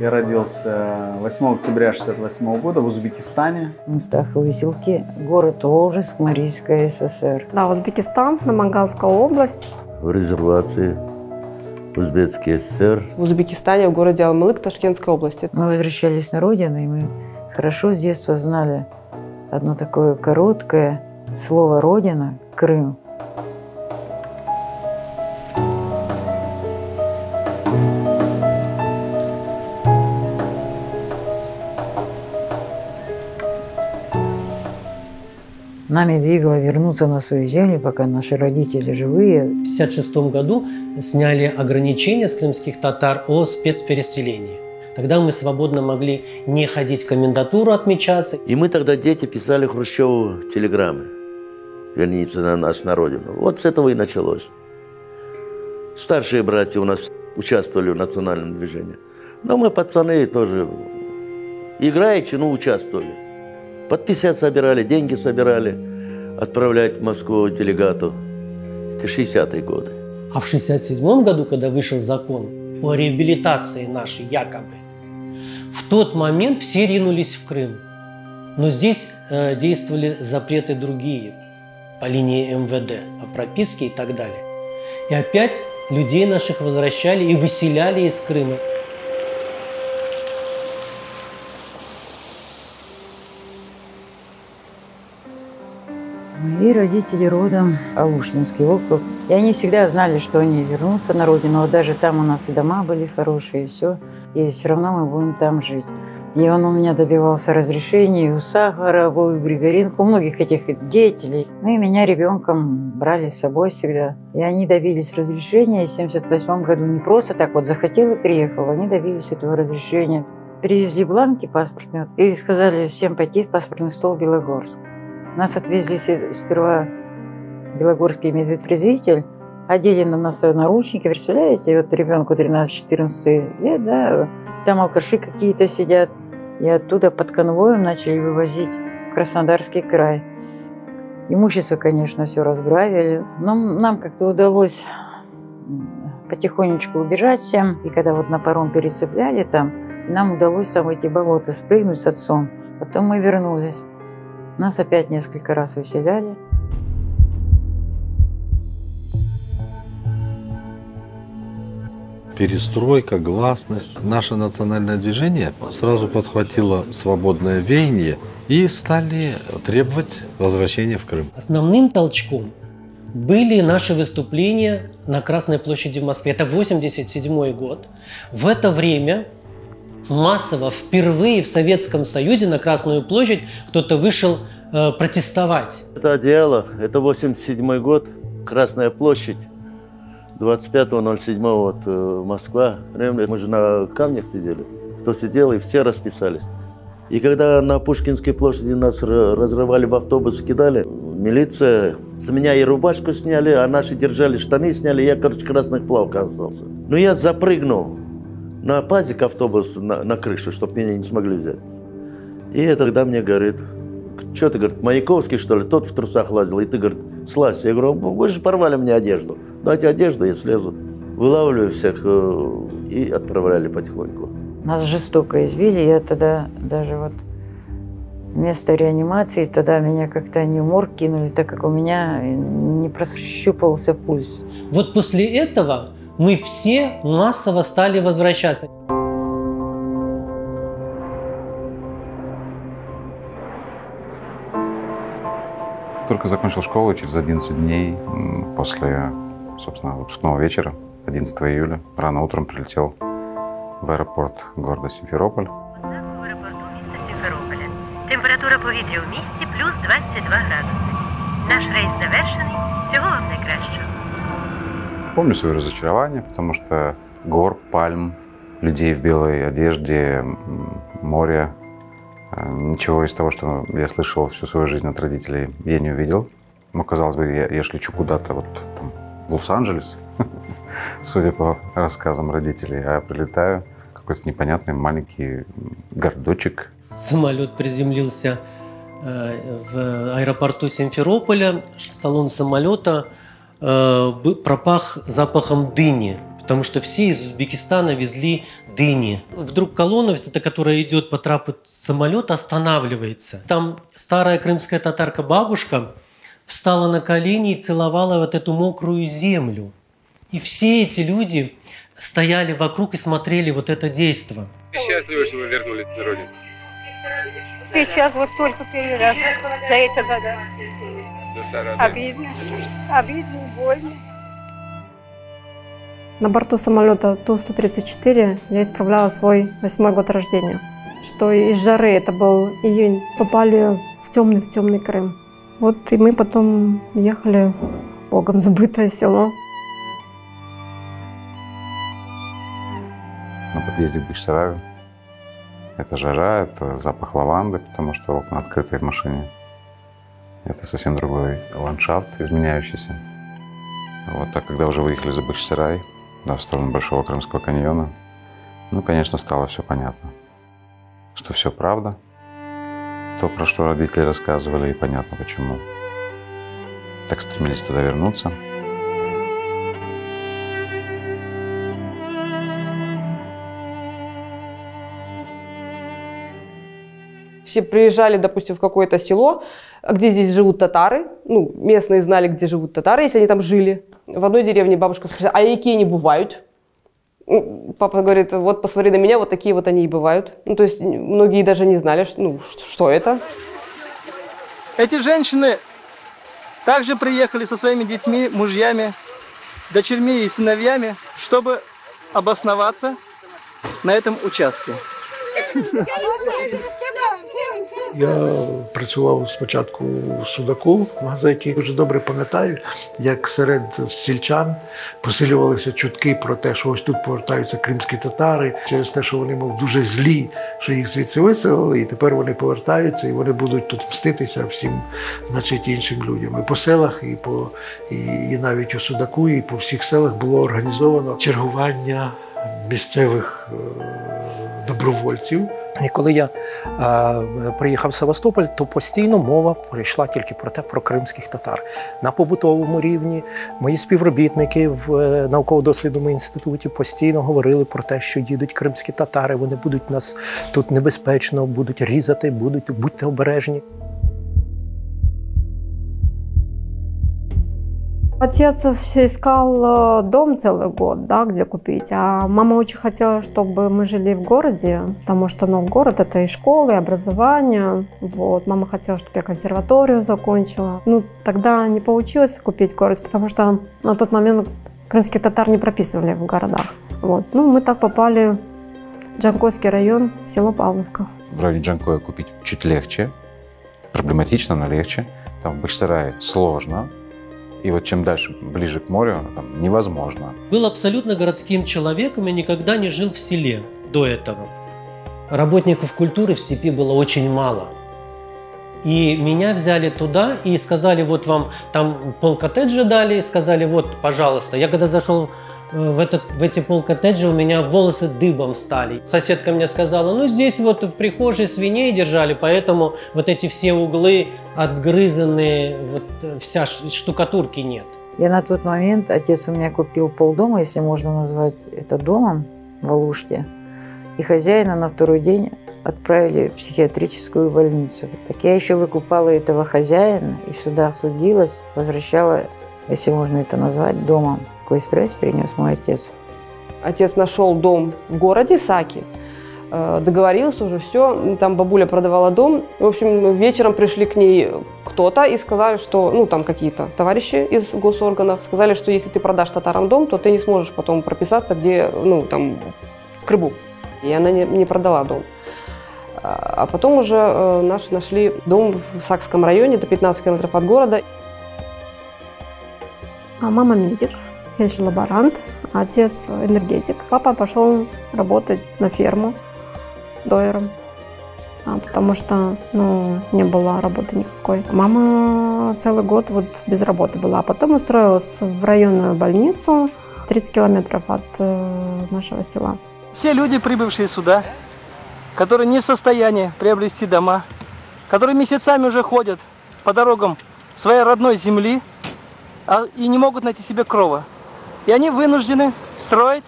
Я родился 8 октября 1968 года в Узбекистане. Мстаховые селки, город Волжск, Марийская ССР. Да, Узбекистан, Наманганская область. В резервации Узбекский ССР. В Узбекистане, в городе Алмылык, Ташкентской области. Мы возвращались на родину, и мы хорошо с детства знали одно такое короткое слово «родина» – Крым. Нами двигало вернуться на свою землю, пока наши родители живые. В 1956 году сняли ограничения с крымских татар о спецпереселении. Тогда мы свободно могли не ходить в комендатуру отмечаться. И мы тогда, дети, писали Хрущеву телеграммы. Верните на нас, на родину. Вот с этого и началось. Старшие братья у нас участвовали в национальном движении. Но мы, пацаны, тоже играючи, но участвовали. Подписи собирали, деньги собирали, отправлять в Москву делегату. Это 60-е годы. А в 1967 году, когда вышел закон о реабилитации нашей якобы, в тот момент все ринулись в Крым. Но здесь действовали запреты другие по линии МВД о прописке и так далее. И опять людей наших возвращали и выселяли из Крыма. Мои родители родом Алушинский округ. И они всегда знали, что они вернутся на родину. Вот даже там у нас и дома были хорошие, и все. И все равно мы будем там жить. И он у меня добивался разрешений у Сахарова, у Григоренко, у многих этих деятелей. Ну и меня ребенком брали с собой всегда. И они добились разрешения. И в 1978 году не просто так вот захотел и приехал. Они добились этого разрешения. Привезли бланки паспортные и сказали всем пойти в паспортный стол Белогорск. Нас отвезли сперва в Белогорский медведь-трезвитель, одели на нас наручники, представляете, вот ребенку 13-14 лет, да, там алкаши какие-то сидят, и оттуда под конвоем начали вывозить в Краснодарский край. Имущество, конечно, все разграбили, но нам как-то удалось потихонечку убежать всем, и когда вот на паром перецепляли там, нам удалось там в эти болота спрыгнуть с отцом, потом мы вернулись. Нас опять несколько раз выселяли. Перестройка, гласность. Наше национальное движение сразу подхватило свободное веяние и стали требовать возвращения в Крым. Основным толчком были наши выступления на Красной площади в Москве. Это 1987 год. В это время массово впервые в Советском Союзе на Красную площадь кто-то вышел протестовать. Это одеяло, это 1987 год, Красная площадь, 25.07 вот Москва. Мы же на камнях сидели, кто сидел, и все расписались. И когда на Пушкинской площади нас разрывали, в автобус кидали, милиция с меня и рубашку сняли, а наши держали штаны, сняли, я, короче, в красных плавках остался. Ну, я запрыгнул на пазик автобус на крышу, чтобы меня не смогли взять. И тогда мне говорит: что ты, говорит, Маяковский, что ли? Тот в трусах лазил, и ты, говорит, слазь. Я говорю: вы же порвали мне одежду. Дайте одежду, я слезу. Вылавливаю всех и отправляли потихоньку. Нас жестоко избили, я тогда даже вот вместо реанимации, тогда меня как-то они в морг кинули, так как у меня не прощупывался пульс. Вот после этого мы все массово стали возвращаться. Только закончил школу, через 11 дней после, собственно, выпускного вечера, 11 июля, рано утром прилетел в аэропорт города Симферополь. В аеропорту міста Сімферополя. Температура повітря у місті плюс 22 градуси. Наш рейс завершений. Всього вам найкращого. Помню свое разочарование, потому что гор, пальм, людей в белой одежде, море. Ничего из того, что я слышал всю свою жизнь от родителей, я не увидел. Ну, казалось бы, я ж лечу куда-то вот там, в Лос-Анджелес, судя по рассказам родителей, а я прилетаю в какой-то непонятный маленький городочек. Самолет приземлился в аэропорту Симферополя. Салон самолета пропах запахом дыни, потому что все из Узбекистана везли дыни. Вдруг колонна, которая идет по трапу самолета, останавливается. Там старая крымская татарка-бабушка встала на колени и целовала вот эту мокрую землю. И все эти люди стояли вокруг и смотрели вот это действо. Счастливы, что вы вернулись на родину? Сейчас вот только первый раз за это года. Обидно. Обидно и больно. На борту самолета Ту-134 я исправляла свой 8-й год рождения. Что из жары, это был июнь, попали в темный Крым. Вот и мы потом ехали в богом забытое село. На подъезде к Бахчисараю. Это жара, это запах лаванды, потому что окна открыты в машине. Это совсем другой ландшафт, изменяющийся. Вот, а когда уже выехали за Бахчисарай, в сторону Большого Крымского каньона, ну, конечно, стало все понятно. Что все правда, то, про что родители рассказывали, и понятно почему. Так стремились туда вернуться. Все приезжали, допустим, в какое-то село, где здесь живут татары. Ну, местные знали, где живут татары, если они там жили. В одной деревне бабушка спросила, а какие они бывают? Папа говорит, вот посмотри на меня, вот такие вот они и бывают. Ну, то есть многие даже не знали, что это. Эти женщины также приехали со своими детьми, мужьями, дочерьми и сыновьями, чтобы обосноваться на этом участке. Я працював спочатку у Судаку в газеті. Дуже добре пам'ятаю, як серед сільчан посилювалися чутки про те, що ось тут повертаються кримські татари, через те, що вони, мов, дуже злі, що їх звідси виселили, і тепер вони повертаються, і вони будуть тут мститися всім, значить, іншим людям. І по селах, і навіть у Судаку, і по всіх селах було організовано чергування місцевих добровольців. І коли я приїхав в Севастополь, то постійно мова прийшла тільки про кримських татар. На побутовому рівні мої співробітники в науково-дослідному інституті постійно говорили про те, що їдуть кримські татари, вони будуть нас тут небезпечно, будуть різати, будьте обережні. Отец искал дом целый год, да, где купить, а мама очень хотела, чтобы мы жили в городе, потому что, ну, город — это и школа, и образование. Вот. Мама хотела, чтобы я консерваторию закончила. Ну, тогда не получилось купить город, потому что на тот момент крымских татар не прописывали в городах. Вот. Ну, мы так попали в Джанкойский район, село Павловка. В районе Джанкоя купить чуть легче, проблематично, но легче. Там в Бахчисарае сложно. И вот чем дальше, ближе к морю, там невозможно. Был абсолютно городским человеком и никогда не жил в селе до этого. Работников культуры в степи было очень мало. И меня взяли туда и сказали, вот вам там полкоттеджа дали, сказали, вот, пожалуйста. Я когда зашел в эти полкоттеджа, у меня волосы дыбом стали. Соседка мне сказала, ну здесь вот в прихожей свиней держали, поэтому вот эти все углы отгрызанные, вот вся штукатурки нет. Я на тот момент, отец у меня купил полдома, если можно назвать это домом, в Алуште. И хозяина на второй день отправили в психиатрическую больницу. Так я еще выкупала этого хозяина и сюда судилась, возвращала, если можно это назвать, домом. Какой стресс перенес мой отец. Отец нашел дом в городе Саки, договорился уже, все, там бабуля продавала дом. В общем, вечером пришли к ней кто-то и сказали, что, ну, там какие-то товарищи из госорганов, сказали, что если ты продашь татарам дом, то ты не сможешь потом прописаться, где, ну, там, в Крыму. И она не продала дом. А потом уже наши нашли дом в Сакском районе, до 15 километров от города. А мама медик, фельдшер-лаборант, отец энергетик. Папа пошел работать на ферму доером, потому что, ну, не было работы никакой. Мама целый год вот без работы была, а потом устроилась в районную больницу 30 километров от нашего села. Все люди, прибывшие сюда, которые не в состоянии приобрести дома, которые месяцами уже ходят по дорогам своей родной земли и не могут найти себе крова. И они вынуждены строить,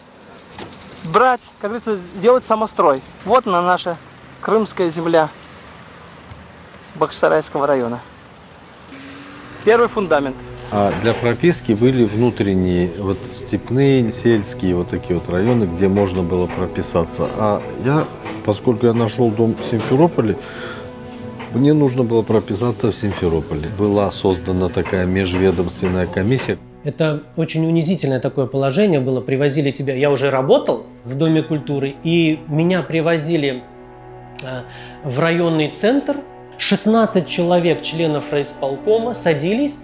брать, как говорится, делать самострой. Вот она наша крымская земля Бахчисарайского района. Первый фундамент. А для прописки были внутренние, вот степные, сельские вот такие вот районы, где можно было прописаться. А я, поскольку я нашел дом в Симферополе, мне нужно было прописаться в Симферополе. Была создана такая межведомственная комиссия. Это очень унизительное такое положение было. Привозили тебя, я уже работал в Доме культуры, и меня привозили в районный центр. 16 человек, членов райисполкома, садились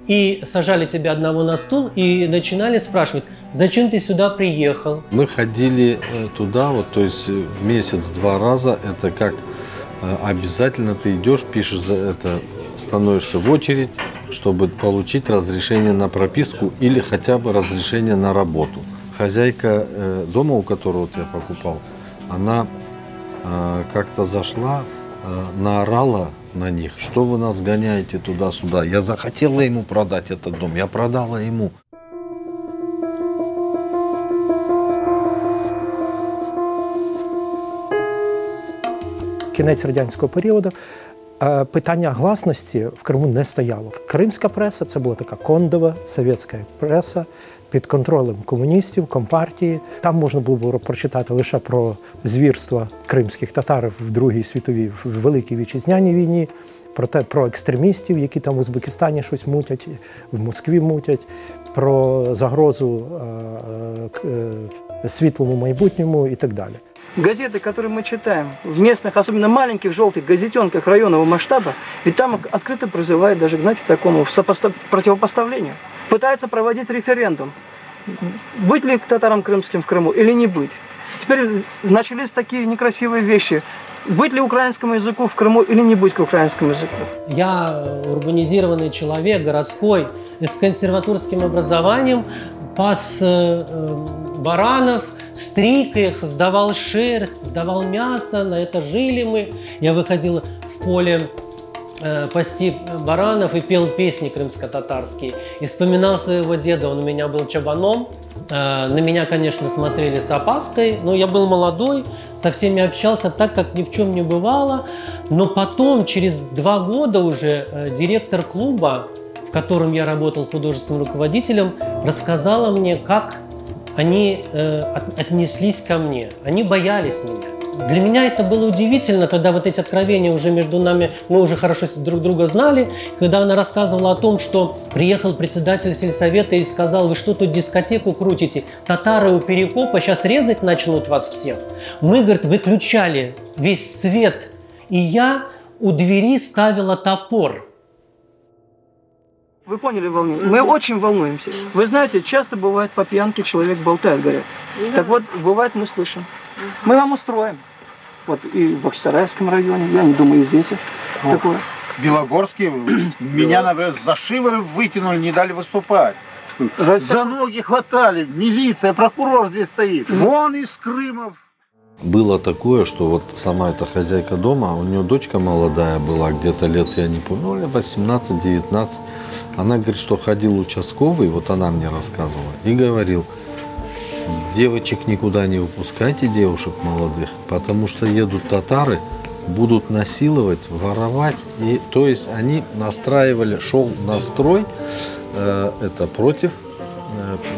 и сажали тебя одного на стул и начинали спрашивать, зачем ты сюда приехал? Мы ходили туда, вот, то есть в месяц 2 раза. Это как обязательно ты идешь, пишешь за это, становишься в очередь, чтобы получить разрешение на прописку или хотя бы разрешение на работу. Хозяйка дома, у которого я покупал, она как-то зашла, наорала на них, что вы нас гоняете туда-сюда. Я захотела ему продать этот дом, я продала ему. Кінець радянського періоду питання гласності в Криму не стояло. Кримська преса – це була така кондова совєтська преса під контролем комуністів, компартії. Там можна було прочитати лише про звірства кримських татар в Другій світовій, в Великій Вітчизняній війні, про екстремістів, які там в Узбекистані щось мутять, в Москві мутять, про загрозу світлому майбутньому і так далі. Газеты, которые мы читаем, в местных, особенно маленьких, желтых газетенках районного масштаба, ведь там открыто призывают даже, знаете, к такому противопоставлению. Пытаются проводить референдум. Быть ли татарам крымским в Крыму или не быть. Теперь начались такие некрасивые вещи. Быть ли украинскому языку в Крыму или не быть к украинскому языку. Я урбанизированный человек, городской, с консерваторским образованием, пас баранов, стриг их, сдавал шерсть, сдавал мясо, на это жили мы. Я выходил в поле пасти баранов и пел песни крымско-татарские. И вспоминал своего деда, он у меня был чабаном. На меня, конечно, смотрели с опаской, но я был молодой, со всеми общался так, как ни в чем не бывало. Но потом, через 2 года уже, директор клуба, в котором я работал художественным руководителем, рассказала мне, как они отнеслись ко мне. Они боялись меня. Для меня это было удивительно, когда вот эти откровения уже между нами, мы уже хорошо друг друга знали, когда она рассказывала о том, что приехал председатель сельсовета и сказал, вы что тут дискотеку крутите, татары у Перекопа сейчас резать начнут вас всех. Мы, говорит, выключали весь свет, и я у двери ставила топор. Вы поняли волнение? Мы очень волнуемся. Вы знаете, часто бывает по пьянке человек болтает, говорят. Так вот, бывает, мы слышим. Мы вам устроим. Вот и в Бахчисарайском районе, я не думаю, и здесь такое. Белогорский, меня, например, за шиворы вытянули, не дали выступать. За ноги хватали, милиция, прокурор здесь стоит. Вон из Крыма. Было такое, что вот сама эта хозяйка дома, у нее дочка молодая была, где-то лет, я не помню, лет 18-19. Она говорит, что ходил участковый, вот она мне рассказывала, и говорил, девочек никуда не выпускайте, девушек молодых, потому что едут татары, будут насиловать, воровать. И, то есть они настраивали, шел настрой это против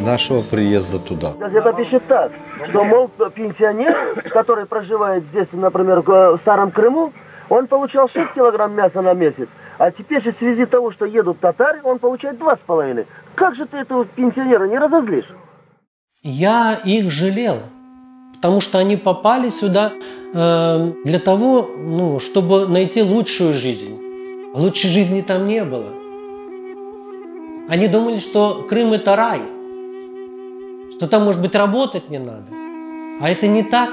нашего приезда туда. Газета пишет так, что, мол, пенсионер, который проживает здесь, например, в Старом Крыму, он получал 6 килограмм мяса на месяц, а теперь же в связи того, что едут татары, он получает 2,5. Как же ты этого пенсионера не разозлишь? Я их жалел, потому что они попали сюда для того, чтобы найти лучшую жизнь. Лучшей жизни там не было. Они думали, что Крым – это рай, что там, может быть, работать не надо. А это не так.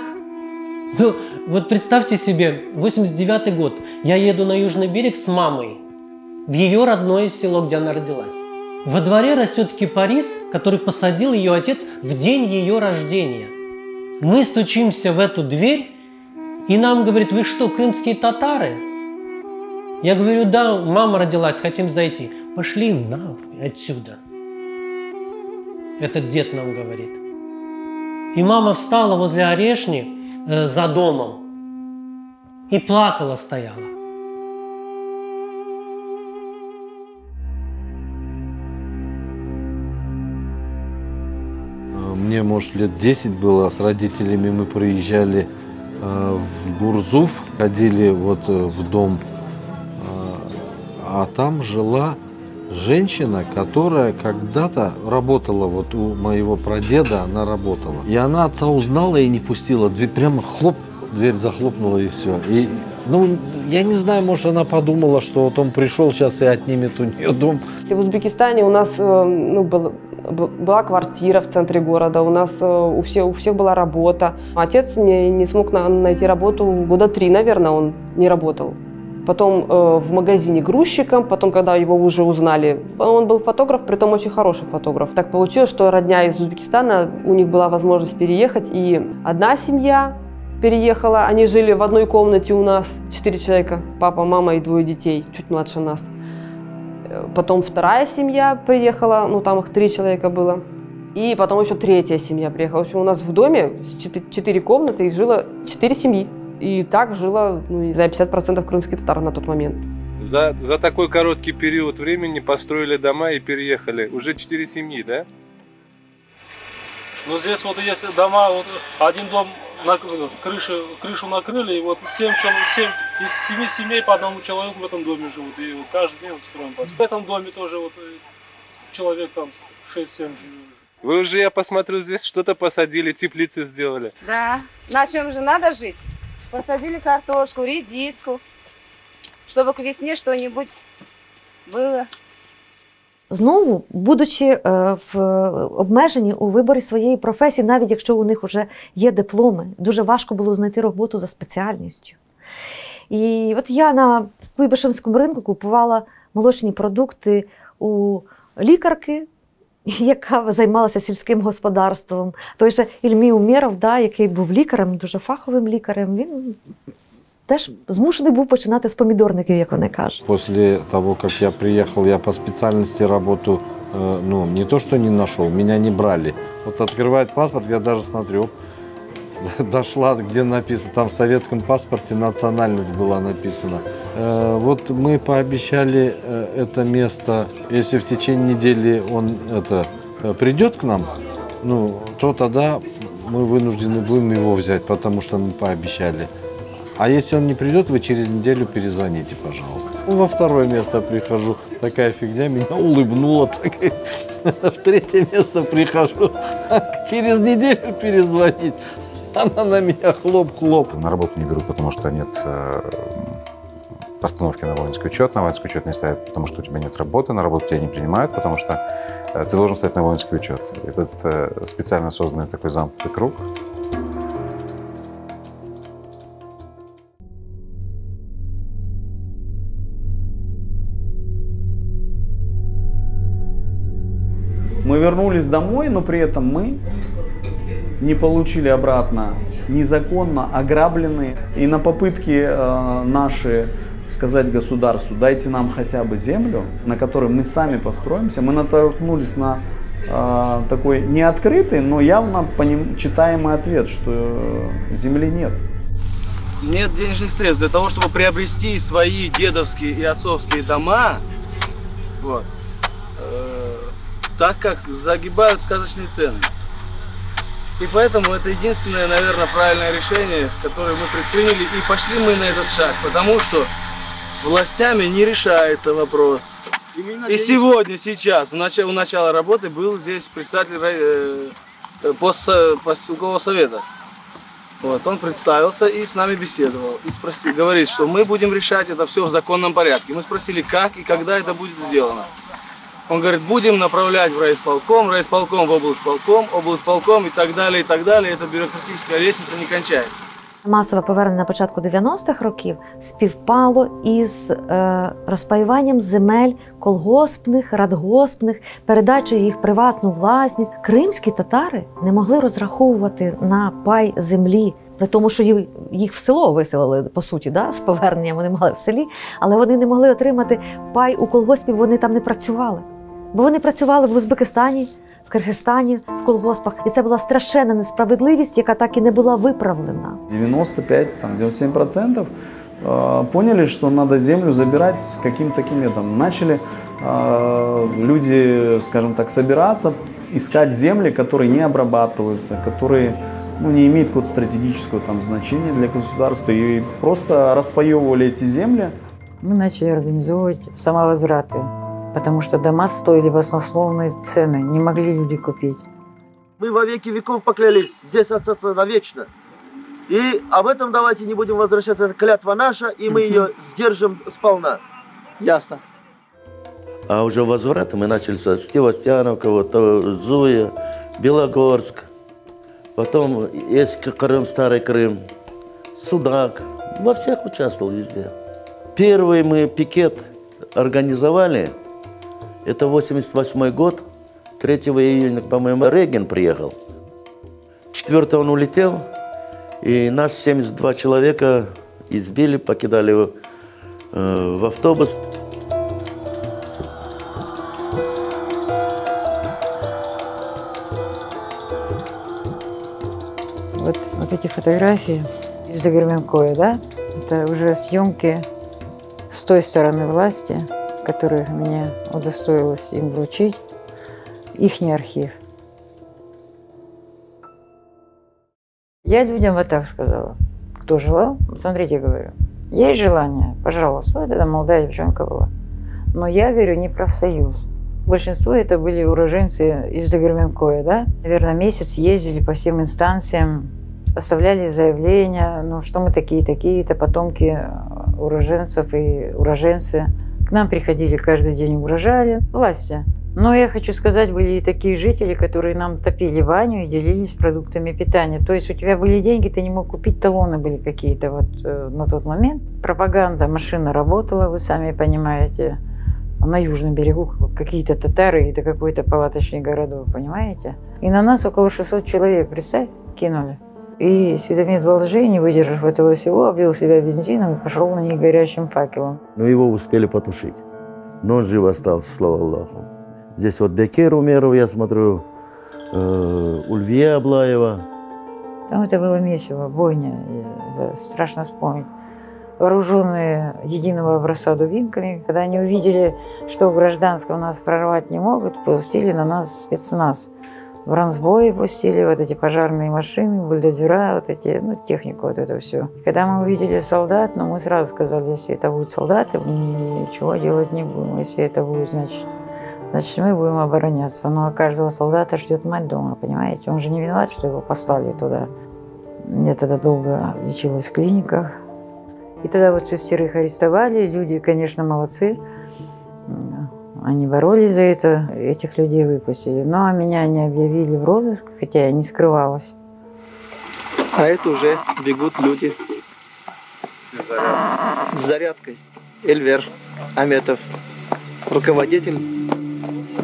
Ну, вот представьте себе, 89-й год, я еду на Южный берег с мамой, в ее родное село, где она родилась. Во дворе растет кипарис, который посадил ее отец в день ее рождения. Мы стучимся в эту дверь, и нам говорит, вы что, крымские татары? Я говорю, да, мама родилась, хотим зайти. Пошли нахуй отсюда. этот дед нам говорит. И мама встала возле Орешни за домом и плакала, стояла. Мне, может, лет 10 было, с родителями мы приезжали в Гурзуф, ходили вот в дом, а там жила женщина, которая когда-то работала, вот у моего прадеда она работала. И она отца узнала и не пустила, дверь прямо хлоп, дверь захлопнула и все. И, ну, я не знаю, может, она подумала, что вот он пришел сейчас и отнимет у нее дом. В Узбекистане у нас была квартира в центре города, у нас у всех была работа. Отец не смог найти работу года 3, наверное, он не работал. Потом в магазине грузчиком, потом, когда его уже узнали, он был фотограф, притом очень хороший фотограф. Так получилось, что родня из Узбекистана, у них была возможность переехать, и одна семья переехала, они жили в одной комнате у нас, 4 человека, папа, мама и 2 детей, чуть младше нас. Потом вторая семья приехала, ну там их 3 человека было, и потом еще 3-я семья приехала. В общем, у нас в доме 4 комнаты и жило 4 семьи. И так жило за 50% крымских татар на тот момент. За такой короткий период времени построили дома и переехали. Уже 4 семьи, да? Ну здесь вот есть дома, вот один дом, крышу накрыли, и вот 7 из 7 семей по одному человеку в этом доме живут. И вот каждый день вот строим. В этом доме тоже вот человек там 6-7 живет. Вы уже, я посмотрю, здесь что-то посадили, теплицы сделали. Да, на чем же надо жить? Посадили картошку, редиску, чтобы к весне что-нибудь было. Знову, будучи обмежені у виборі своєї професії, навіть якщо у них вже є дипломи, дуже важко було знайти роботу за спеціальністю. І от я на Куйбишевському ринку купувала молочні продукти у лікарки, яка займалася сільським господарством. Той же Ільмій Умєров, який був лікарем, дуже фаховим лікарем, він теж змушений був починати з помідорників, як вони кажуть. После того, как я приехал, я по специальности работу, ну, не то что не нашел, меня не брали. Вот открывает паспорт, я даже смотрю, дошла, где написано, там в советском паспорте национальность была написана. Вот мы пообещали это место, если в течение недели он придет к нам, ну, то тогда мы вынуждены будем его взять, потому что мы пообещали. А если он не придет, вы через неделю перезвоните, пожалуйста. Во второе место прихожу, такая фигня, меня улыбнула. В третье место прихожу, через неделю перезвонить. Она на меня хлоп-хлоп. На работу не берут, потому что нет постановки на воинский учет. На воинский учет не ставят, потому что у тебя нет работы. На работу тебя не принимают, потому что ты должен стать на воинский учет. Этот специально созданный такой замкнутый круг. Мы вернулись домой, но при этом мы не получили обратно незаконно ограбленные. И на попытки наши сказать государству, дайте нам хотя бы землю, на которой мы сами построимся, мы натолкнулись на такой неоткрытый, но явно читаемый ответ, что земли нет. Нет денежных средств для того, чтобы приобрести свои дедовские и отцовские дома, вот, так как загибают сказочные цены. И поэтому это единственное, наверное, правильное решение, которое мы предприняли. И пошли мы на этот шаг, потому что властями не решается вопрос. И сегодня, сейчас, у начала работы был здесь представитель поселкового совета. Вот, он представился и с нами беседовал. И говорит, что мы будем решать это все в законном порядке. Мы спросили, как и когда это будет сделано. Он говорит, будем направлять в райисполком в облсполком и так далее, и так далее. Эта бюрократическая лестница не кончается. Масове повернення на початку 90-х років співпало із розпаюванням земель колгоспних, радгоспних, передачею їх в приватну власність. Кримські татари не могли розраховувати на пай землі, при тому, що їх в село виселили, по суті, з поверненням вони мали в селі, але вони не могли отримати пай у колгоспі, бо вони там не працювали. Бо вони працювали в Узбекистані, в Киргизстані в колгоспах. І це була страшенна несправедливість, яка так і не була виправлена. 95-97% поняли, что надо землю забирать каким-то таким методом. Начали люди, скажем так, собираться, искать земли, которые не обрабатываются, которые не имеют какого-то стратегического значения для государства, и просто распаевывали эти земли. Мы начали организовывать самовозвраты, потому что дома стоили баснословные цены, не могли люди купить. Мы во веки веков поклялись здесь остаться навечно. И об этом давайте не будем возвращаться. Это клятва наша, и мы ее сдержим сполна. Ясно. А уже возвраты мы начали с Севастьяновка, Зуя, Белогорск. Потом есть Крым, Старый Крым, Судак. Во всех участвовал везде. Первый мы пикет организовали. Это 88 год. 3 июня, по-моему, Регин приехал. 4 он улетел. И нас 72 человека избили, покидали его в автобус. Вот эти фотографии из Дагерменкоя, да? Это уже съемки с той стороны власти, которых мне удостоилось им вручить, ихний архив. Я людям вот так сказала. Кто желал? Смотрите, говорю, есть желание? Пожалуйста. Вот эта молодая девчонка была. Но я говорю не профсоюз. Большинство это были уроженцы из Дагерменкоя, да? Наверное, месяц ездили по всем инстанциям, оставляли заявления, что мы такие-то потомки уроженцев и уроженцы. К нам приходили каждый день, угрожали власти. Но я хочу сказать, были и такие жители, которые нам топили баню и делились продуктами питания. То есть у тебя были деньги, ты не мог купить, талоны были какие-то на тот момент. Пропаганда, машина работала, вы сами понимаете. На южном берегу какие-то татары и до какой-то палаточный городок, понимаете? И на нас около 600 человек, представь, кинули. И Светомир Балжи, не выдержав этого всего, облил себя бензином и пошел на них горящим факелом. Но его успели потушить. Но он жив остался, слава Аллаху. Здесь Бекер Умеров, я смотрю, Ульвия Аблаева. Там это было месиво, бойня, страшно вспомнить. Вооруженные единого образца дубинками, когда они увидели, что в гражданском нас прорвать не могут, пустили на нас спецназ. В ранцбой пустили эти пожарные машины, бульдозера, технику, это все. Когда мы увидели солдат, мы сразу сказали, если это будут солдаты, мы ничего делать не будем. Если это будет, значит мы будем обороняться. Но каждого солдата ждет мать дома, понимаете? Он же не виноват, что его послали туда. Я тогда долго лечилась в клиниках. И тогда 6 арестовали. Люди, конечно, молодцы. Они боролись за это, этих людей выпустили. Но меня не объявили в розыск, хотя я не скрывалась. А это уже бегут люди с зарядкой. Эльвер Аметов, руководитель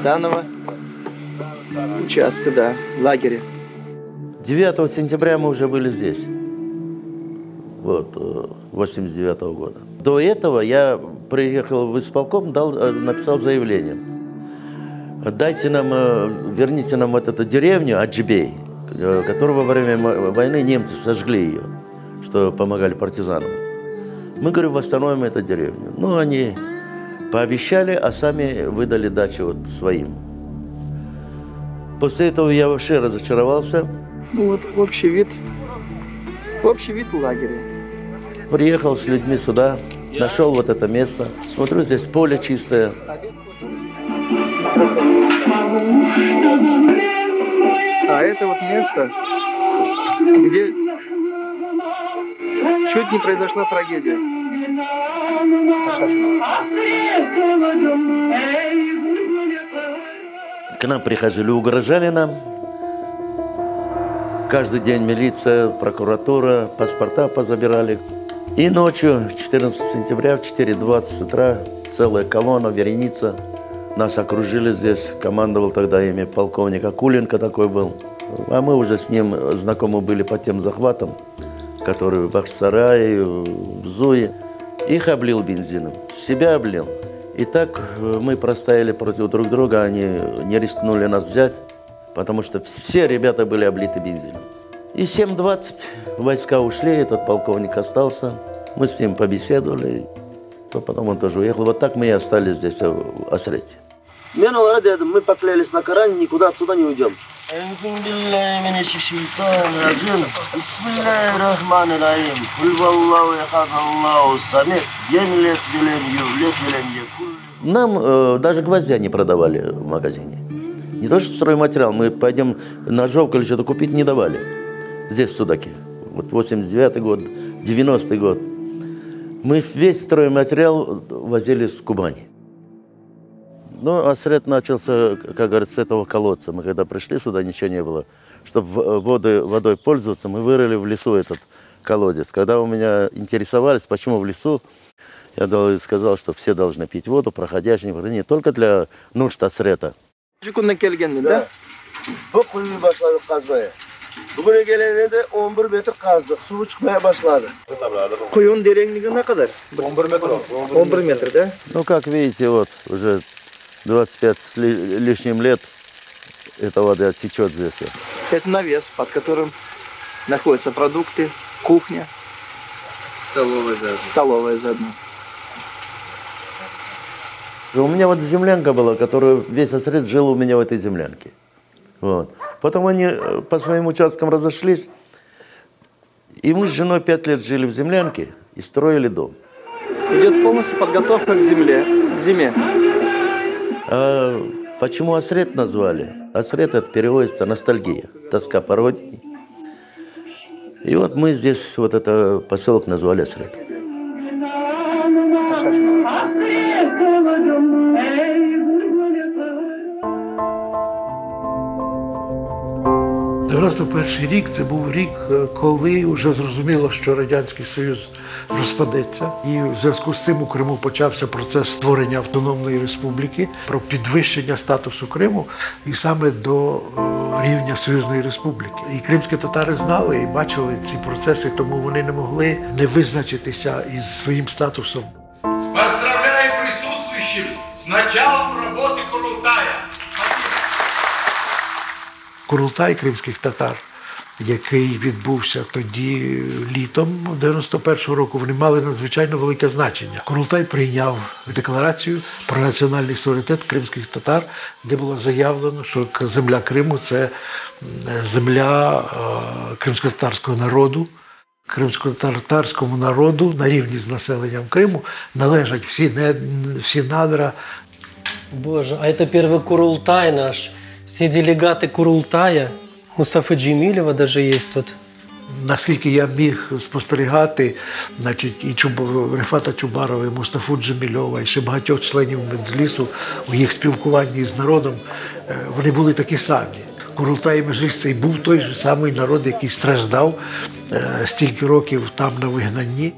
данного участка, да, лагеря. 9 сентября мы уже были здесь. 89 года. До этого я приехал в исполком, написал заявление. Верните нам эту деревню Аджибей, которую во время войны немцы сожгли ее, что помогали партизанам. Мы, говорю, восстановим эту деревню. Они пообещали, а сами выдали дачу своим. После этого я вообще разочаровался. Общий вид лагеря. Приехал с людьми сюда, нашел это место. Смотрю, здесь поле чистое. А это место, где чуть не произошла трагедия. К нам приходили, угрожали нам. Каждый день милиция, прокуратура, паспорта позабирали. И ночью, 14 сентября, в 4:20 утра, целая колонна, вереница. Нас окружили здесь. Командовал тогда ими полковник Акуленко такой был. А мы уже с ним знакомы были по тем захватам, которые в Бахчисарае, в Зуе. Их облил бензином, себя облил. И так мы простояли против друг друга, они не рискнули нас взять. потому что все ребята были облиты бензином. И 7:20 войска ушли, этот полковник остался. Мы с ним побеседовали, потом он тоже уехал. Вот так мы и остались здесь, в Осрете. Мы поклялись на Коране, никуда отсюда не уйдем. Нам даже гвоздя не продавали в магазине. Не то что стройматериал, мы пойдем ножовку или что-то купить не давали. Здесь, в Судаке. Вот 89-й год, 90-й год. Мы весь стройматериал возили с Кубани. Но Осрет начался, как говорится, с этого колодца. Мы когда пришли сюда, ничего не было. Чтобы водой пользоваться, мы вырыли в лесу этот колодец. Когда у меня интересовались, почему в лесу, я сказал, что все должны пить воду, проходящие, не только для нужд Осрета. Да. Bugüne geleninde 11 metre kazdık. Su çıkmaya başladı. Kuyunun derinliği ne kadar? 11 metre. 11 метров, да? Ну, как видите, вот уже 25 с лишним лет эта вода течет здесь. Это навес, под которым находятся продукты, кухня. Столовая заодно. У меня вот землянка была, которую весь Осрет жил у меня в этой землянке. Вот. Потом они по своим участкам разошлись, и мы с женой 5 лет жили в землянке и строили дом. Идет полностью подготовка к зиме. А почему Осрет назвали? Осрет — это переводится ностальгия, тоска по родине. И вот мы здесь, вот это поселок назвали Осрет. – 91-й рік – це був рік, коли вже зрозуміло, що Радянський Союз розпадеться. І в зв'язку з цим у Криму почався процес створення автономної республіки, про підвищення статусу Криму і саме до рівня Союзної республіки. І кримські татари знали і бачили ці процеси, тому вони не могли не визначитися із своїм статусом. Поздравляю присутствующих з началом роботи Курултая. Курултай кримських татар, який відбувся тоді літом 91-го року, вони мали надзвичайно велике значення. Курултай прийняв декларацію про національний суверенітет кримських татар, де було заявлено, що земля Криму – це земля кримськотатарського народу. Кримськотатарському народу на рівні з населенням Криму належать всі надра. Боже, а це перший Курултай наш. Все делегаты Курултая, Мустафы Джемилева даже есть тут. Наскільки я міг спостерігати, значить, і Рефата Чубарова, і Мустафу Джемільова, і ще багатьох членів Меджлісу у їх спілкуванні з народом, вони були такі самі. Курултай і Меджліс – це і був той же самий народ, який страждав стільки років там на вигнанні.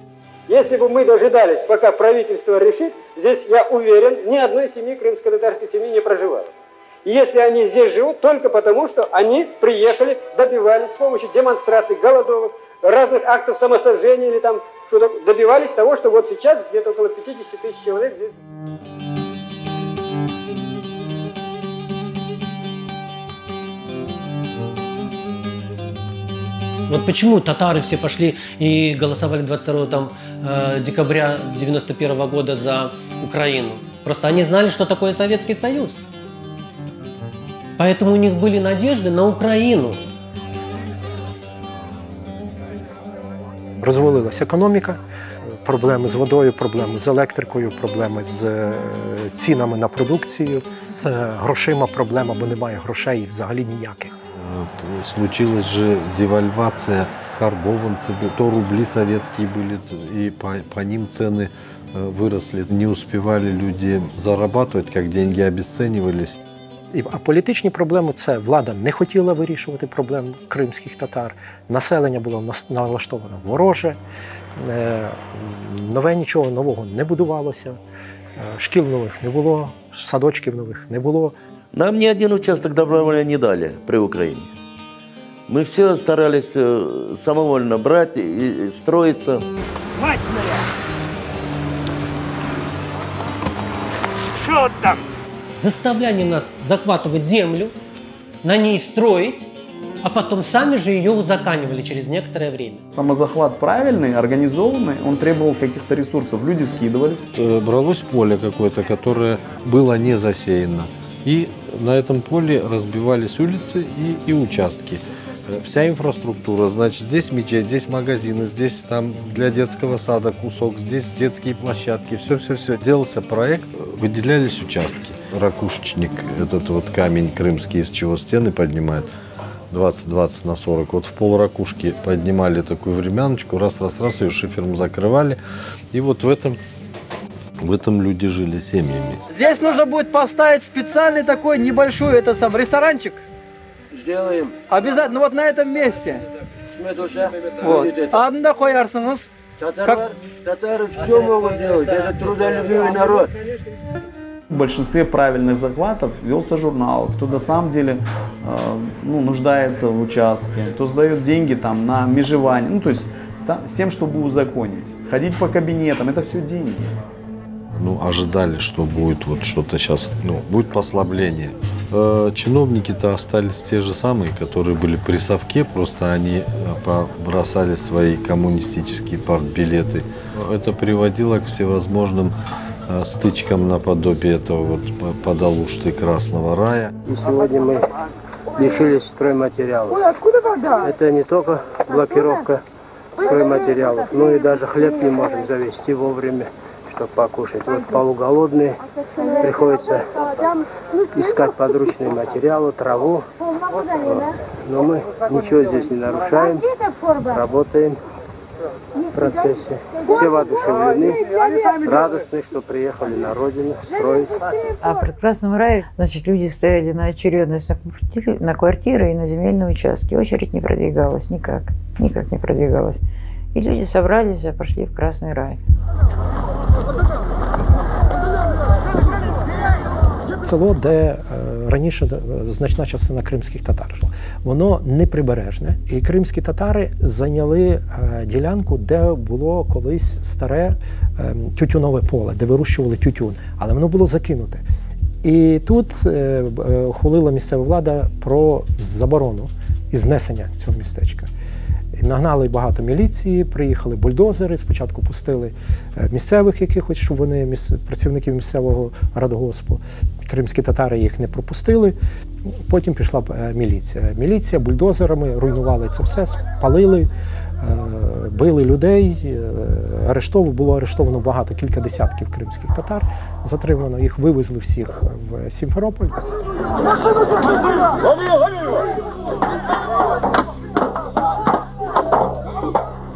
Если бы мы дожидались, пока правительство решит, здесь, я уверен, ни одной семьи, крымско-татарской семьи не проживает. И если они здесь живут, только потому, что они приехали, добивались с помощью демонстраций, голодовок, разных актов самосожжения или там что-то, добивались того, что вот сейчас где-то около 50 тысяч человек здесь. Вот почему татары все пошли и голосовали 22 декабря 91 года за Украину? Просто они знали, что такое Советский Союз. Поэтому у них были надежды на Україну. Розвалилася економіка, проблеми з водою, проблеми з електрикою, проблеми з цінами на продукцію, з грошима проблема, бо немає грошей взагалі ніяких. Случилась же девальвация карбованцев, то рубли советские были, и по ним цены выросли. Не успевали люди зарабатывать, как деньги обесценивались. А політичні проблеми – це влада не хотіла вирішувати проблем кримських татар, населення було налаштовано вороже, нічого нового не будувалося, шкіл нових не було, садочків нових не було. Нам ни один участок добровольно не дали при Украине. Мы все старались самовольно брать и строиться. Мать моя! Что там? Заставляли нас захватывать землю, на ней строить, а потом сами же ее узаканивали через некоторое время. Самозахват правильный, организованный, он требовал каких-то ресурсов. Люди скидывались. Бралось поле какое-то, которое было не засеяно. И на этом поле разбивались улицы и участки. Вся инфраструктура, значит, здесь мечеть, здесь магазины, здесь там для детского сада кусок, здесь детские площадки, все. Делался проект, выделялись участки. Ракушечник, этот вот камень крымский, из чего стены поднимают, 20 на 40. Вот в пол ракушки поднимали такую времяночку, раз, ее шифером закрывали. И вот в этом люди жили семьями. Здесь нужно будет поставить специальный такой небольшой ресторанчик. Сделаем. Обязательно, вот на этом месте. Вот. Адында қоярсыңыз. Татары все могут делать, это трудолюбивый народ. В большинстве правильных захватов велся журнал, кто на самом деле нуждается в участке, кто сдает деньги там на межевание, то есть с тем, чтобы узаконить. Ходить по кабинетам, это все деньги. Ожидали, что будет вот что-то сейчас, будет послабление. Чиновники-то остались те же самые, которые были при совке, просто они побросали свои коммунистические партбилеты. Это приводило к всевозможным стычкам наподобие этого вот Подолушты Красного Рая. И сегодня мы лишились стройматериалов. Это не только блокировка стройматериалов, но и даже хлеб не можем завезти вовремя, чтобы покушать. Вот полуголодные, приходится искать подручные материалы, траву. Но мы ничего здесь не нарушаем, работаем в процессе. Все воодушевлены, радостны, что приехали на родину строить. А в прекрасном рае, значит, люди стояли на очередность на квартиры и на земельные участки. Очередь не продвигалась никак не продвигалась. И люди собрались и пошли в Красный рай. Село, де раніше значна частина кримських татар жила, воно не прибережне. І кримські татари зайняли ділянку, де було колись старе тютюнове поле, де вирощували тютюн. Але воно було закинуте. І тут ухвалила місцева влада про заборону і знесення цього містечка. Нагнали багато міліції, приїхали бульдозери, спочатку пустили місцевих якихось, щоб вони, працівників місцевого радгоспу. Кримські татари їх не пропустили, потім пішла міліція. Міліція бульдозерами руйнували це все, спалили, били людей, було арештовано багато, кілька десятків кримських татар, затримано, їх вивезли всіх в Сімферополь.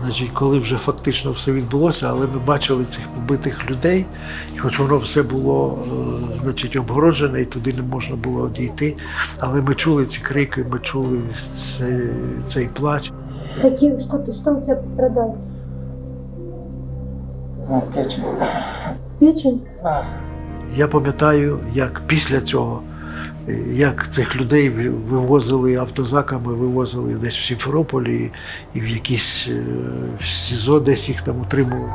Значить, коли вже фактично все відбулося, але ми бачили цих побитих людей, і хоч воно все було, значить, обгороджене, і туди не можна було дійти, але ми чули ці крики, ми чули цей плач. Что у тебя пострадало? Печень. Печень? Я пам'ятаю, як після цього, як цих людей вивозили автозаками, вивозили десь в Сімферополі і в якісь в СІЗО, десь їх там утримували.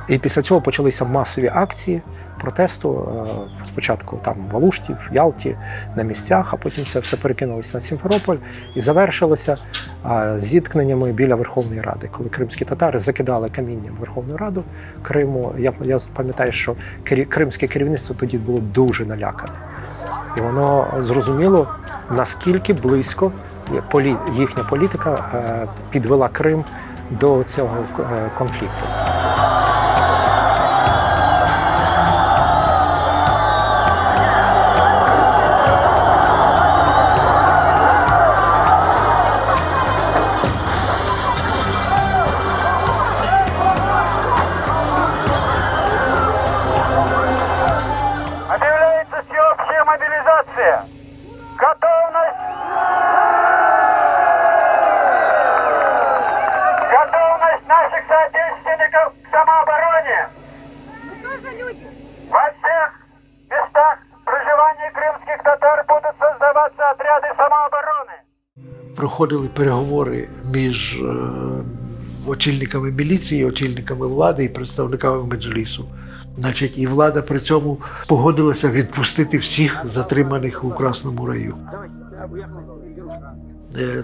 І після цього почалися масові акції протесту, спочатку там в Алушті, в Ялті, на місцях, а потім це все перекинулося на Сімферополь і завершилося зіткненнями біля Верховної Ради, коли кримські татари закидали камінням Верховну Раду Криму. Я пам'ятаю, що кримське керівництво тоді було дуже налякане. І воно зрозуміло, наскільки близько їхня політика підвела Крим до цього конфлікту. Проходили переговори між очільниками міліції, очільниками влади і представниками меджлісу. Значить, і влада при цьому погодилася відпустити всіх затриманих у Красному Раю.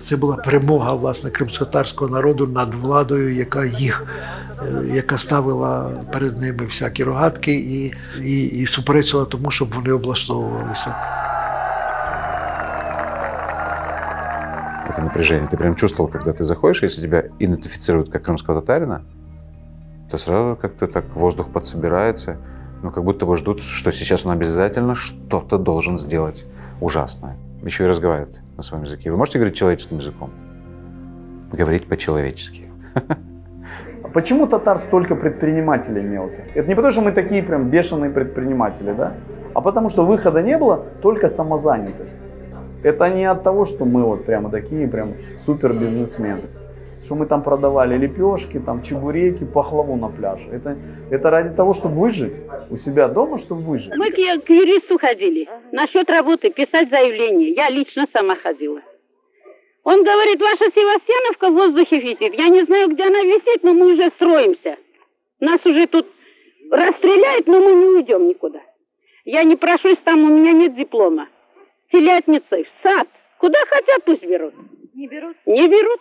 Це була перемога, власне, кримськотатарського народу над владою, яка ставила перед ними всякі рогатки і суперечила тому, щоб вони облаштовувалися. Это напряжение. Ты прям чувствовал, когда ты заходишь, если тебя идентифицируют как крымского татарина, то сразу как-то так воздух подсобирается, ну, как будто бы ждут, что сейчас он обязательно что-то должен сделать ужасное. Еще и разговаривает на своем языке. Вы можете говорить человеческим языком? Говорить по-человечески. Почему татар столько предпринимателей мелких? Это не потому, что мы такие прям бешеные предприниматели, да? А потому что выхода не было, только самозанятость. Это не от того, что мы вот прямо такие прям супер бизнесмены. Что мы там продавали лепешки, там чебуреки, пахлаву на пляже. Это ради того, чтобы выжить у себя дома, чтобы выжить. Мы к юристу ходили насчет работы, писать заявление. Я лично сама ходила. Он говорит, ваша Севастьяновка в воздухе висит. Я не знаю, где она висит, но мы уже строимся. Нас уже тут расстреляют, но мы не уйдем никуда. Я не прошусь там, у меня нет диплома. Телятницы, в сад. Куда хотят, пусть берут. Не берут? Не берут.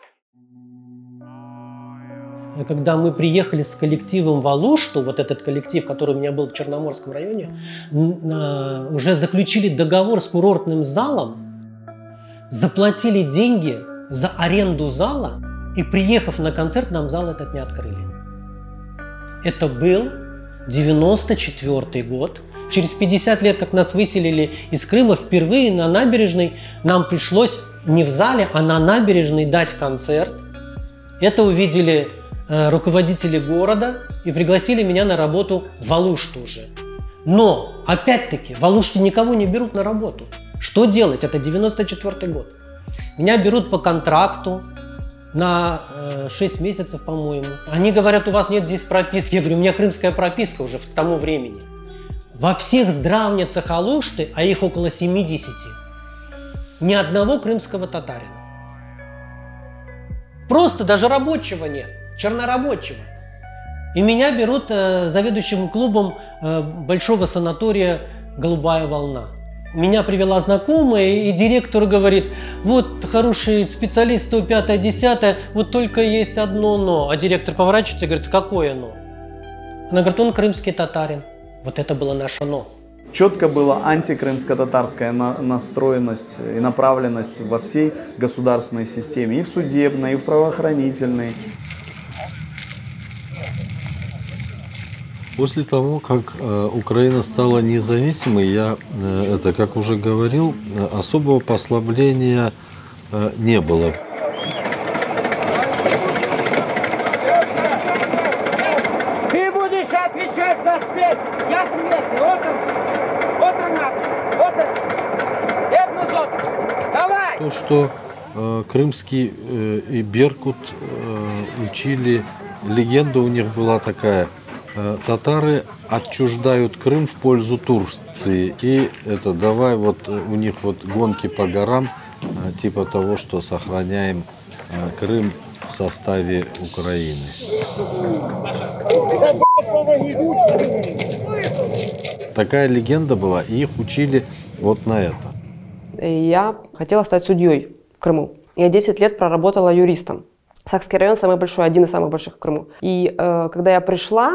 Когда мы приехали с коллективом в Алушту, вот этот коллектив, который у меня был в Черноморском районе, уже заключили договор с курортным залом, заплатили деньги за аренду зала, и приехав на концерт, нам зал этот не открыли. Это был 94-й год. Через 50 лет, как нас выселили из Крыма, впервые на набережной нам пришлось не в зале, а на набережной дать концерт. Это увидели руководители города и пригласили меня на работу в Алушту уже. Но, опять-таки, в Алуште никого не берут на работу. Что делать? Это 94-й год. Меня берут по контракту на 6 месяцев, по-моему. Они говорят, у вас нет здесь прописки. Я говорю, у меня крымская прописка уже к тому времени. Во всех здравницах Алушты, а их около 70, ни одного крымского татарина. Просто даже рабочего нет, чернорабочего. И меня берут заведующим клубом большого санатория «Голубая волна». Меня привела знакомая, и директор говорит, вот хороший специалист 105-10, вот только есть одно «но». А директор поворачивается и говорит, какое «но»? Она говорит, он крымский татарин. Вот это было наше «но». Четко была антикрымско-татарская настроенность и направленность во всей государственной системе, и в судебной, и в правоохранительной. После того, как Украина стала независимой, я, это как уже говорил, особого послабления не было. Ты будешь отвечать за спеть. Я ответил. Вот он. Давай. То, что крымский и Беркут учили, легенда у них была такая. Татары отчуждают Крым в пользу Турции. И это давай вот у них вот гонки по горам, типа того, что сохраняем Крым в составе Украины. Такая легенда была, и их учили вот на это. Я хотела стать судьей в Крыму. Я 10 лет проработала юристом. Сакский район самый большой, один из самых больших в Крыму. И когда я пришла,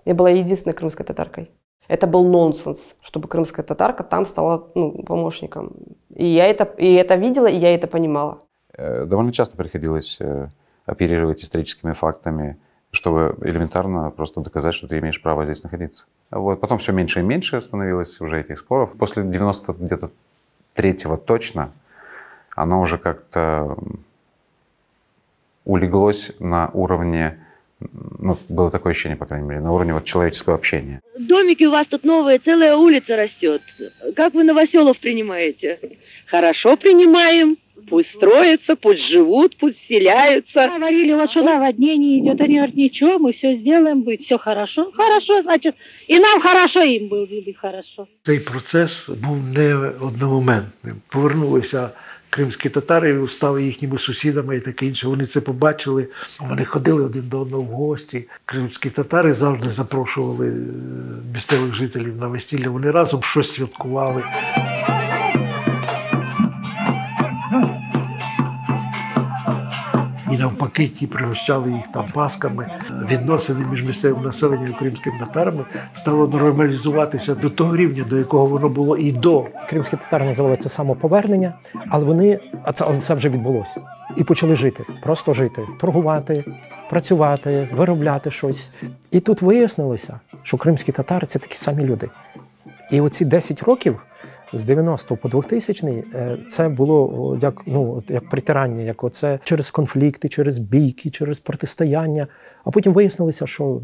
я была единственной крымской татаркой. Это был нонсенс, чтобы крымская татарка там стала помощником. И я это видела, и я это понимала. Довольно часто приходилось оперировать историческими фактами, чтобы элементарно просто доказать, что ты имеешь право здесь находиться. Вот. Потом все меньше и меньше становилось уже этих споров. После 93-го точно оно уже как-то улеглось на уровне, было такое ощущение, по крайней мере, на уровне вот человеческого общения. Домики у вас тут новые, целая улица растет. Как вы новоселов принимаете? Хорошо принимаем. Пусть строятся, пусть живут, пусть вселяются. Говорили, вот что наводнение идет. Они говорят, ничего, мы все сделаем, будет все хорошо. Хорошо, значит, и нам хорошо, и їм буде хорошо. Цей процес був не одномоментним. Повернулися кримські татари стали їхніми сусідами і таке інше. Вони це побачили, вони ходили один до одного в гості. Кримські татари завжди запрошували місцевих жителів на весілля, вони разом щось святкували. І навпаки, ті пригощали їх там пасками. Відносини між місцевим населенням і кримськими татарами стало нормалізуватися до того рівня, до якого воно було і до. Кримські татари називали це самоповернення, але це вже відбулося. І почали жити, просто жити, торгувати, працювати, виробляти щось. І тут вияснилося, що кримські татари – це такі самі люди. І оці 10 років, з 90 по 2000 це було як притирання, як оце через конфлікти, через бійки, через протистояння. А потім вияснилося, що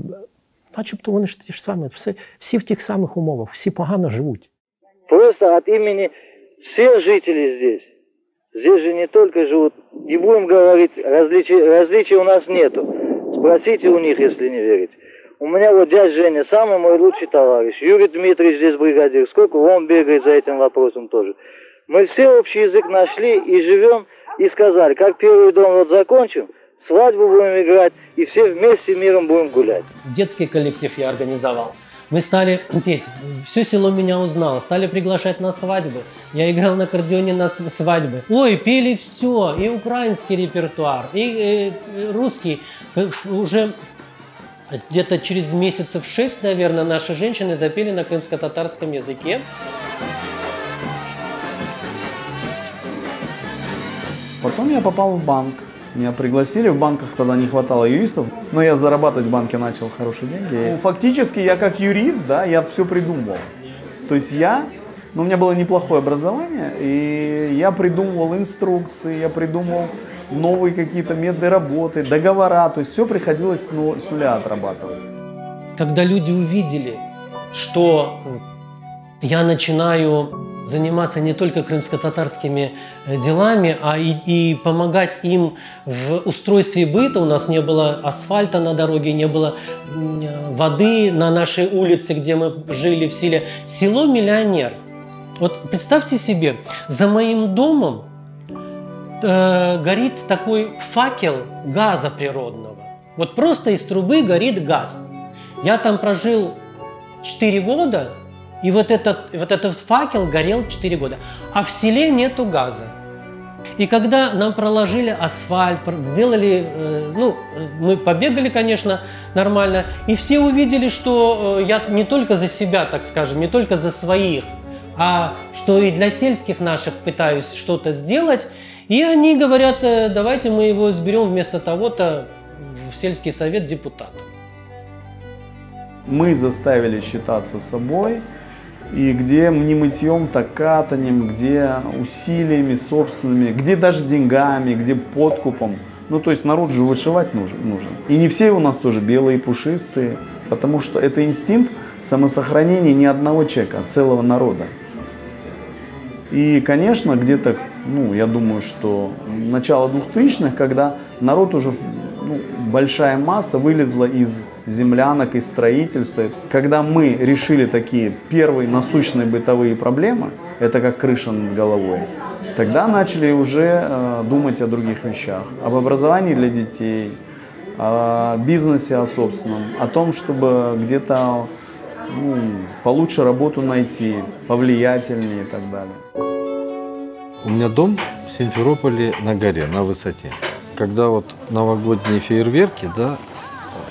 начебто вони ж ті ж самі, всі в тих самих умовах, всі погано живуть. Просто от имени всех жителей здесь же не только живут, не будем говорить, различий у нас нету. Спросите у них, если не верите. У меня вот дядя Женя, самый мой лучший товарищ. Юрий Дмитриевич здесь бригадир. Сколько он бегает за этим вопросом тоже. Мы все общий язык нашли и живем, и сказали, как первый дом вот закончим, свадьбу будем играть, и все вместе миром будем гулять. Детский коллектив я организовал. Мы стали петь. Все село меня узнало. Стали приглашать на свадьбы. Я играл на аккордеоне на свадьбы. Ой, пели все. И украинский репертуар, и русский. Уже где-то через месяцев 6, наверное, наши женщины запели на крымско-татарском языке. Потом я попал в банк. Меня пригласили, в банках тогда не хватало юристов, но я зарабатывать в банке начал хорошие деньги. Фактически я как юрист, да, я все придумывал. То есть у меня было неплохое образование, и я придумывал инструкции, я придумывал новые какие-то методы работы, договора, то есть все приходилось с нуля отрабатывать. Когда люди увидели, что я начинаю заниматься не только крымско-татарскими делами, а и помогать им в устройстве быта. У нас не было асфальта на дороге, не было воды на нашей улице, где мы жили в селе. Село Миллионер. Вот представьте себе, за моим домом горит такой факел газа природного. Вот просто из трубы горит газ. Я там прожил 4 года, и вот этот факел горел 4 года. А в селе нету газа. И когда нам проложили асфальт, сделали, мы побегали, конечно, нормально, и все увидели, что я не только за себя, так скажем, не только за своих, а что и для сельских наших пытаюсь что-то сделать. И они говорят, давайте мы его изберем вместо того-то в сельский совет депутата. Мы заставили считаться собой, и где не мытьем, так катанием, где усилиями собственными, где даже деньгами, где подкупом. Ну, то есть народ же вышивать нужен. И не все у нас тоже белые и пушистые, потому что это инстинкт самосохранения не одного человека, а целого народа. И, конечно, где-то, я думаю, что начало 2000-х, когда народ уже, большая масса вылезла из землянок, из строительства. Когда мы решили такие первые насущные бытовые проблемы, это как крыша над головой, тогда начали уже думать о других вещах, об образовании для детей, о бизнесе, о собственном, о том, чтобы где-то получше работу найти, повлиятельнее и так далее. У меня дом в Симферополе на горе, на высоте. Когда вот новогодние фейерверки, да,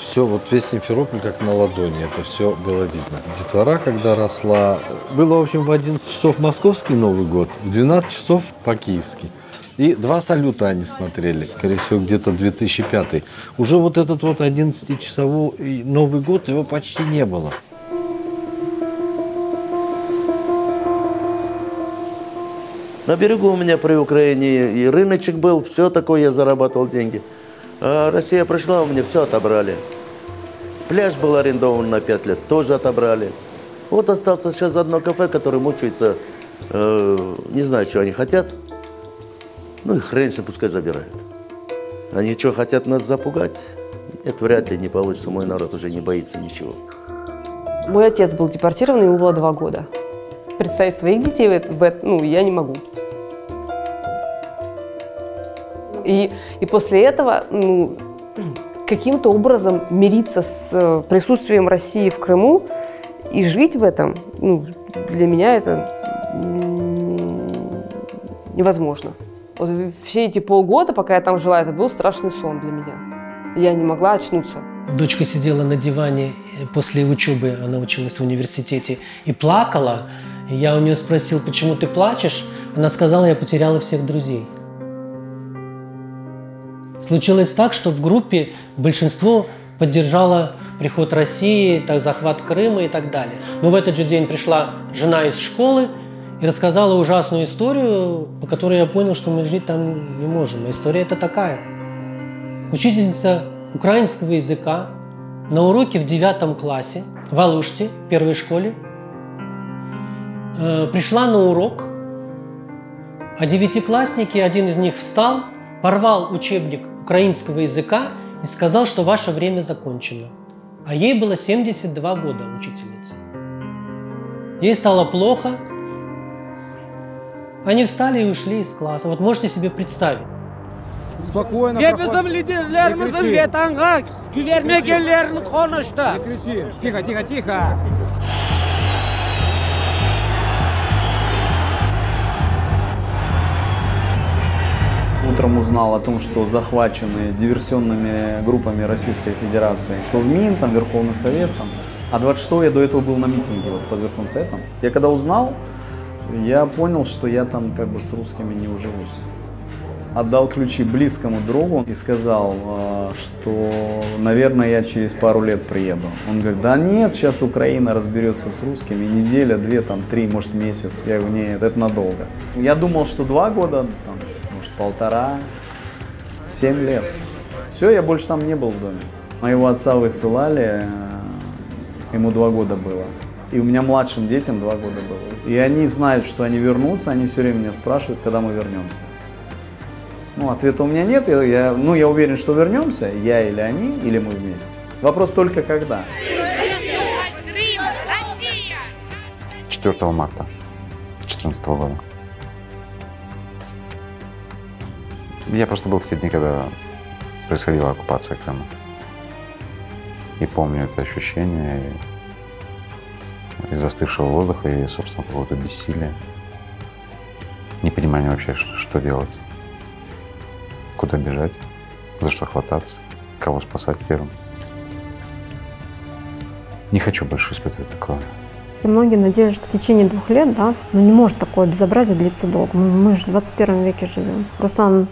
все, вот весь Симферополь как на ладони, это все было видно. Детвора, когда росла, было, в общем, в 11 часов московский Новый год, в 12 часов по-киевски. И 2 салюта они смотрели, скорее всего, где-то 2005. Уже вот этот вот 11-часовой Новый год, его почти не было. На берегу у меня при Украине и рыночек был, все такое, я зарабатывал деньги. А Россия пришла, у меня все отобрали. Пляж был арендован на 5 лет, тоже отобрали. Вот остался сейчас одно кафе, которое мучается, не знаю, что они хотят. Ну и хрен себе, пускай забирают. Они что, хотят нас запугать? Это вряд ли не получится, мой народ уже не боится ничего. Мой отец был депортирован, ему было 2 года. Представить своих детей я не могу. И после этого каким-то образом мириться с присутствием России в Крыму и жить в этом, для меня это невозможно. Вот все эти полгода, пока я там жила, это был страшный сон для меня. Я не могла очнуться. Дочка сидела на диване после учебы, она училась в университете, и плакала. И я у нее спросил, почему ты плачешь? Она сказала, я потеряла всех друзей. Случилось так, что в группе большинство поддержало приход России, захват Крыма и так далее. Но в этот же день пришла жена из школы и рассказала ужасную историю, по которой я понял, что мы жить там не можем. А история это такая. Учительница украинского языка на уроке в 9 классе в Алуште, первой школе, пришла на урок, а девятиклассники, один из них встал, порвал учебник украинского языка и сказал, что ваше время закончено. А ей было 72 года, учительница. Ей стало плохо. Они встали и ушли из класса. Вот можете себе представить. Спокойно. Тихо, тихо, тихо. Утром узнал о том, что захвачены диверсионными группами Российской Федерации Совмин, там, Верховный Совет. Там. А 26-го я до этого был на митинге под Верховным Советом. Я когда узнал, я понял, что я там как бы с русскими не уживусь. Отдал ключи близкому другу и сказал, что, наверное, я через пару лет приеду. Он говорит, да нет, сейчас Украина разберется с русскими, неделя, 2, там, 3, может, месяц. Я говорю, нет, это надолго. Я думал, что 2 года, там, может, 1,5, 7 лет. Все, я больше там не был в доме. Моего отца высылали, ему 2 года было. И у меня младшим детям 2 года было. И они знают, что они вернутся, они все время меня спрашивают, когда мы вернемся. Ответа у меня нет, я уверен, что вернемся, я или они, или мы вместе. Вопрос только когда. 4 марта 2014 года. Я просто был в те дни, когда происходила оккупация Крыма. И помню это ощущение и застывшего воздуха, и, собственно, какого-то бессилия. Непонимание вообще, что делать. Куда бежать, за что хвататься, кого спасать первым. Не хочу больше испытывать такое. И многие надеялись, что в течение 2 лет, не может такое безобразие длиться долго. Мы же в 21 веке живем. Руслан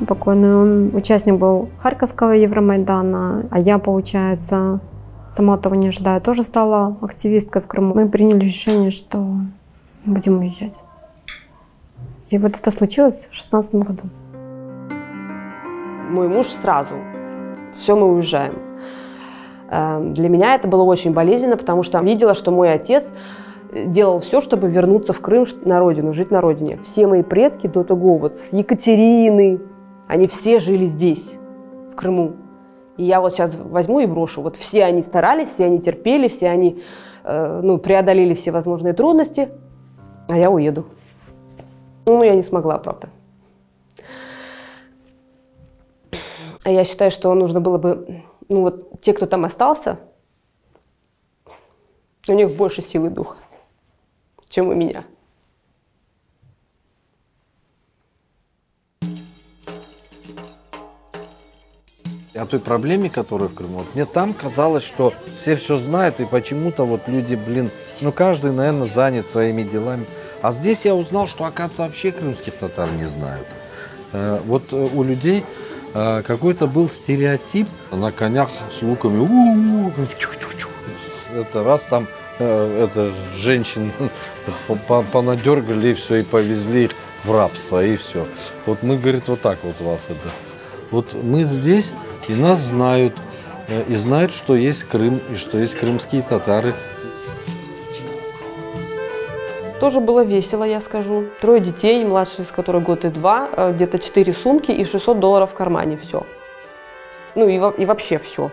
покойный, он участник был Харьковского Евромайдана, а я, получается, сама того не ожидая, тоже стала активисткой в Крыму. Мы приняли решение, что будем уезжать. И вот это случилось в 2016 году. Мой муж сразу. Все, мы уезжаем. Для меня это было очень болезненно, потому что видела, что мой отец делал все, чтобы вернуться в Крым на родину, жить на родине. Все мои предки до того, вот с Екатерины, они все жили здесь, в Крыму. И я вот сейчас возьму и брошу. Вот все они старались, все они терпели, все они преодолели все возможные трудности, а я уеду. Я не смогла, правда. А я считаю, что нужно было бы, те, кто там остался, у них больше силы духа, чем у меня. О той проблеме, которая в Крыму, мне там казалось, что все знают, и почему-то люди, каждый, наверное, занят своими делами. А здесь я узнал, что, оказывается, вообще крымских татар не знают. Вот у людей какой-то был стереотип на конях с луками. Это раз там женщин понадергали, и все, и повезли их в рабство, и все. Вот мы, говорит, вот так вот вас это. Вот мы здесь, и нас знают, и знают, что есть Крым, и что есть крымские татары. Тоже было весело, я скажу. 3 детей, младший из которых год и 2, где-то 4 сумки и $600 в кармане, все. И вообще все.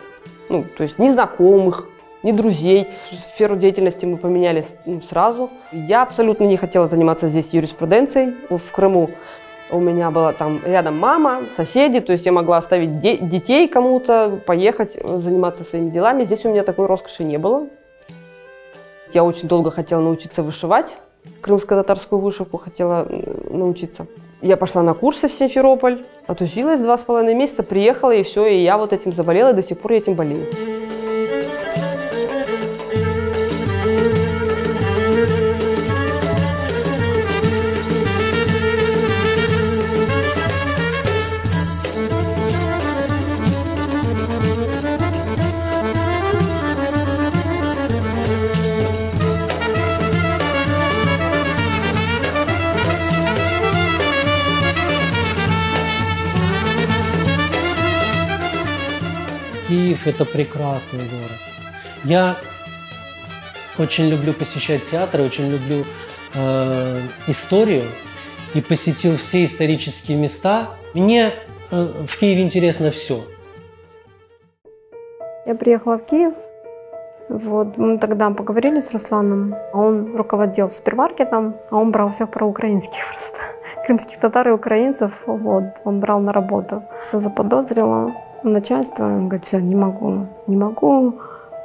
То есть ни знакомых, ни друзей. Сферу деятельности мы поменяли сразу. Я абсолютно не хотела заниматься здесь юриспруденцией в Крыму. У меня была там рядом мама, соседи, то есть я могла оставить детей кому-то, поехать, заниматься своими делами. Здесь у меня такой роскоши не было. Я очень долго хотела научиться вышивать, крымско-татарскую вышивку хотела научиться. Я пошла на курсы в Симферополь, отучилась 2,5 месяца, приехала, и все, и я вот этим заболела, и до сих пор я этим болею. Киев – это прекрасный город. Я очень люблю посещать театры, очень люблю историю и посетил все исторические места. Мне в Киеве интересно все. Я приехала в Киев. Вот, мы тогда поговорили с Русланом. Он руководил супермаркетом, а он брал всех проукраинских просто. Крымских татар и украинцев. Вот, он брал на работу. Все заподозрило. Начальство говорит, все, не могу,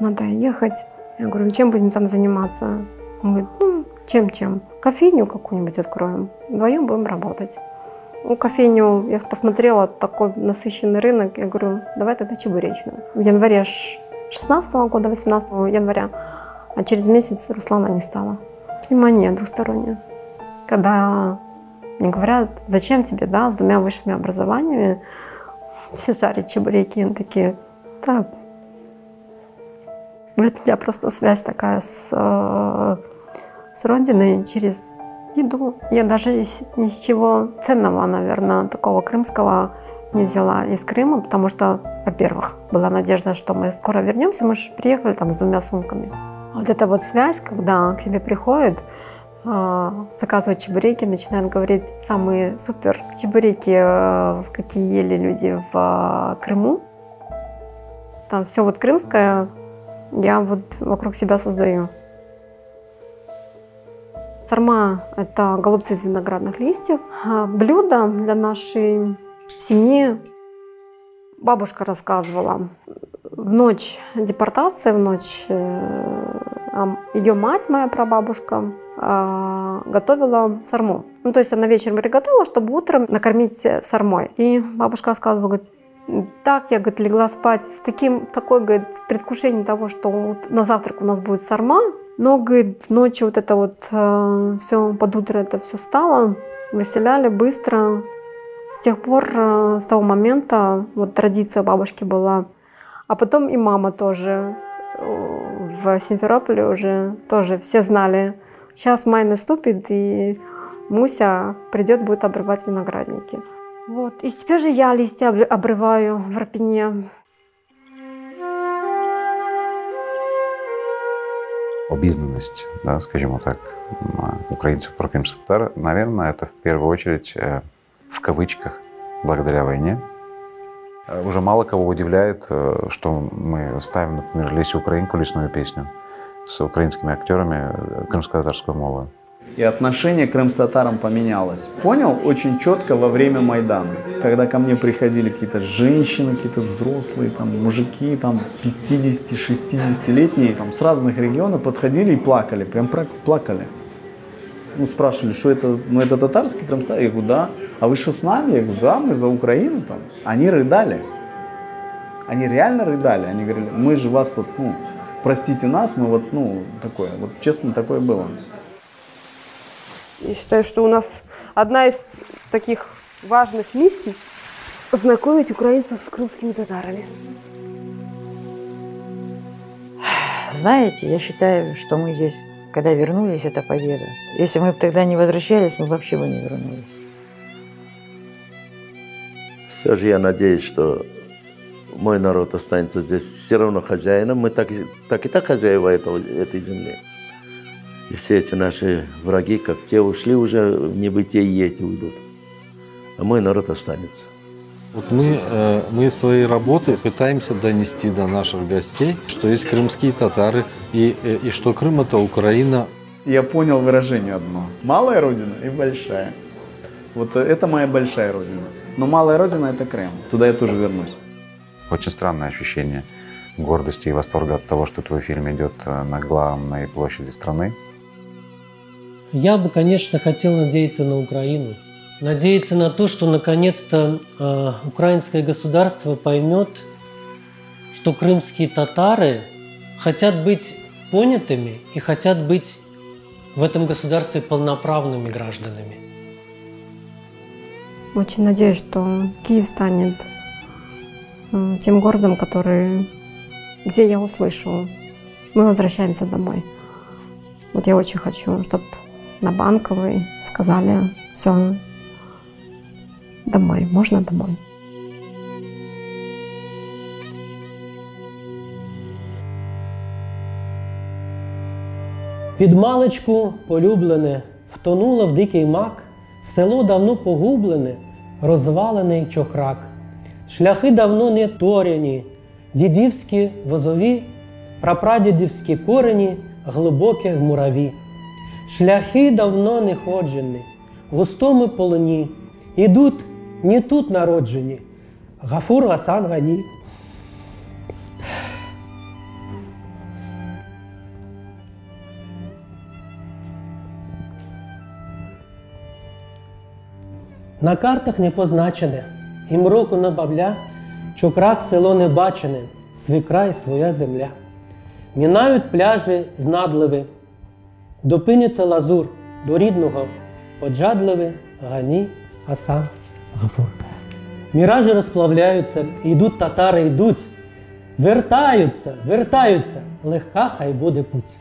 надо ехать. Я говорю, чем будем там заниматься? Он говорит, ну, чем? Кофейню какую-нибудь откроем, вдвоем будем работать. Ну, кофейню, я посмотрела, такой насыщенный рынок, я говорю, давай тогда чебуречную. В январе 16-го года, 18 января, а через месяц Руслана не стало. Внимание двустороннее. Когда мне говорят, зачем тебе, да, с 2 высшими образованиями, все жарят чебуреки, они такие, так. Для меня просто связь такая с родиной через еду. Я даже ничего ценного, наверное, такого крымского не взяла из Крыма, потому что, во-первых, была надежда, что мы скоро вернемся, мы же приехали там с 2 сумками. Вот эта вот связь, когда к тебе приходят, заказывают чебуреки, начинают говорить самые супер чебуреки, какие ели люди в Крыму. Там все вот крымское, я вот вокруг себя создаю. Сарма – это голубцы из виноградных листьев. Блюдо для нашей семьи бабушка рассказывала. В ночь депортации, в ночь ее мать, моя прабабушка, готовила сарму. Ну, то есть она вечером приготовила, чтобы утром накормить сармой. И бабушка рассказывала, говорит, так я, говорит, легла спать с такой, говорит, предвкушением того, что вот на завтрак у нас будет сарма. Но, говорит, ночью вот это вот все, под утро это все стало, выселяли быстро. С тех пор, с того момента, вот традиция у бабушки была. А потом и мама тоже в Симферополе уже тоже все знали. Сейчас май наступит, и Муся придет, будет обрывать виноградники. Вот. И теперь же я листья обрываю в Рапине. Обизданность, да, скажем так, украинцев про крымских татар, наверное, это в первую очередь в кавычках благодаря войне. Уже мало кого удивляет, что мы ставим, например, «Лесю Украинку», лесную песню с украинскими актерами крымско-татарскую мову. И отношение к крымс-татарам поменялось. Понял очень четко во время Майдана, когда ко мне приходили какие-то женщины, какие-то взрослые, там, мужики, там, 50-60-летние, там, с разных регионов подходили и плакали, прям плакали. Ну, спрашивали, что это, ну, это татарский крымс-татар? Я говорю, да. А вы что, с нами? Я говорю, да, мы за Украину там. Они рыдали. Они реально рыдали. Они говорили, мы же вас вот, ну, простите нас, мы вот, ну, такое, вот честно, такое было. Я считаю, что у нас одна из таких важных миссий – знакомить украинцев с крымскими татарами. Знаете, я считаю, что мы здесь, когда вернулись, это победа. Если мы бы тогда не возвращались, мы вообще бы не вернулись. Все же я надеюсь, что мой народ останется здесь все равно хозяином. Мы так и так хозяева этой земли. И все эти наши враги, как те ушли уже в небытие, и эти уйдут. А мой народ останется. Вот мы своей работой пытаемся донести до наших гостей, что есть крымские татары и что Крым – это Украина. Я понял выражение одно. Малая родина и большая. Вот это моя большая родина. Но малая родина – это Крым. Туда я тоже вернусь. Очень странное ощущение гордости и восторга от того, что твой фильм идет на главной площади страны. Я бы, конечно, хотел надеяться на Украину. Надеяться на то, что наконец-то украинское государство поймет, что крымские татары хотят быть понятыми и хотят быть в этом государстве полноправными гражданами. Очень надеюсь, что Киев станет тем городом, где я услышу: мы возвращаемся домой. Вот я очень хочу, чтобы на Банковой сказали: все, домой, можно домой. Підмалечку полюблене, втонуло в дикий мак, село давно погублене, розвалений чокрак. Шляхи давно не торяні, дідівські возові, прапрадідівські корені глибокі в мураві. Шляхи давно не ходжені, густому полоні, ідуть не тут народжені, Гафур Гасан Гані. На картах не позначене, і мроку набавля, чокрак село не бачене, свій край, своя земля. Мінають пляжі знадливі, допиняться лазур, до рідного поджадливі, Гані, Асан, Гафур. Міражі розплавляються, йдуть татари, йдуть, вертаються, легка хай буде путь.